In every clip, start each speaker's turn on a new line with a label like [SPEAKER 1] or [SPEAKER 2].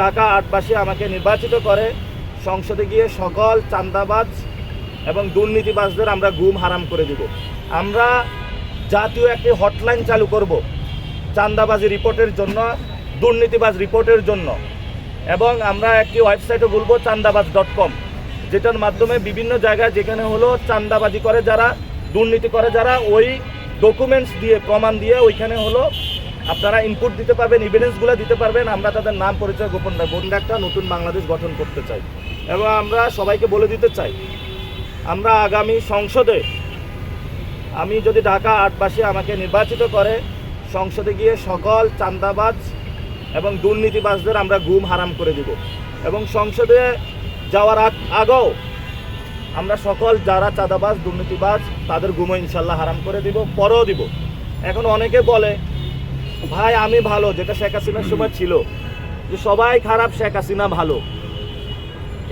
[SPEAKER 1] ঢাকা ৮বাসী আমাকে নির্বাচিত করে সংসদে গিয়ে সকল চাঁদাবাজ এবং দুর্নীতিবাজদের আমরা গুম হারাম করে দিব। আমরা জাতীয় একটি হটলাইন চালু করব চাঁদাবাজি রিপোর্টের জন্য, দুর্নীতিবাজ রিপোর্টের জন্য, এবং আমরা একটি ওয়েবসাইটও বলবো চাঁদাবাজ.com, যেটার মাধ্যমে বিভিন্ন জায়গায় যেখানে হলো চাঁদাবাজি করে যারা, দুর্নীতি করে যারা, ওই ডকুমেন্টস দিয়ে, প্রমাণ দিয়ে ওইখানে হলো আপনারা ইনপুট দিতে পারবেন, এভিডেন্সগুলো দিতে পারবেন। আমরা তাদের নাম পরিচয় গোপন রাখবো। একটা নতুন বাংলাদেশ গঠন করতে চাই এবং আমরা সবাইকে বলে দিতে চাই, আমরা আগামী সংসদে, আমি যদি ঢাকা ৮বাসী আমাকে নির্বাচিত করে সংসদে গিয়ে সকল চাঁদাবাজ এবং দুর্নীতিবাজদের আমরা গুম হারাম করে দিব। এবং সংসদে যাওয়ার আগেও আমরা সকল যারা চাঁদাবাজ, দুর্নীতিবাজ তাদের গুমও ইনশাল্লাহ হারাম করে দিব, পরেও দিব। এখন অনেকে বলে ভাই আমি ভালো, যেটা শেখ হাসিনার সময় ছিল যে সবাই খারাপ, শেখ হাসিনা ভালো।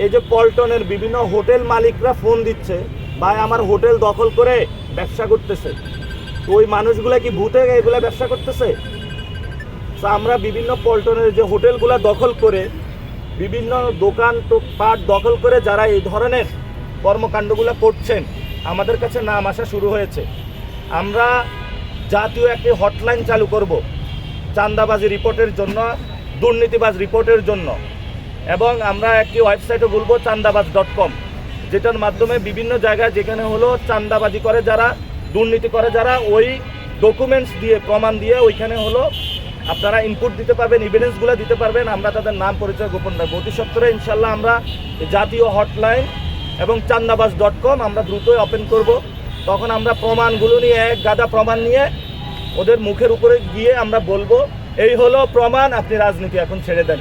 [SPEAKER 1] এই যে পল্টনের বিভিন্ন হোটেল মালিকরা ফোন দিচ্ছে, ভাই আমার হোটেল দখল করে ব্যবসা করতেছে, ওই মানুষগুলা কি ভূতে এগুলা ব্যবসা করতেছে? তো আমরা বিভিন্ন পল্টনের যে হোটেলগুলা দখল করে, বিভিন্ন দোকান পাট দখল করে যারা এই ধরনের কর্মকাণ্ডগুলো করছেন, আমাদের কাছে নাম আসা শুরু হয়েছে। আমরা জাতীয় একটি হটলাইন চালু করব চাঁদাবাজি রিপোর্টের জন্য, দুর্নীতিবাজ রিপোর্টের জন্য, এবং আমরা একটি ওয়েবসাইটও বলবো চাঁদাবাজ.com, যেটার মাধ্যমে বিভিন্ন জায়গায় যেখানে হলো চাঁদাবাজি করে যারা, দুর্নীতি করে যারা, ওই ডকুমেন্টস দিয়ে, প্রমাণ দিয়ে ওইখানে হলো আপনারা ইনপুট দিতে পারবেন, এভিডেন্সগুলো দিতে পারবেন। আমরা তাদের নাম পরিচয় গোপন রাখবো। অতি সত্বরে ইনশাল্লাহ আমরা জাতীয় হটলাইন এবং চাঁদাবাজ.com আমরা দ্রুতই ওপেন করব। তখন আমরা প্রমাণগুলো নিয়ে, এক গাদা প্রমাণ নিয়ে ওদের মুখের উপরে গিয়ে আমরা বলবো, এই হলো প্রমাণ, আপনি রাজনীতি এখন ছেড়ে দেন।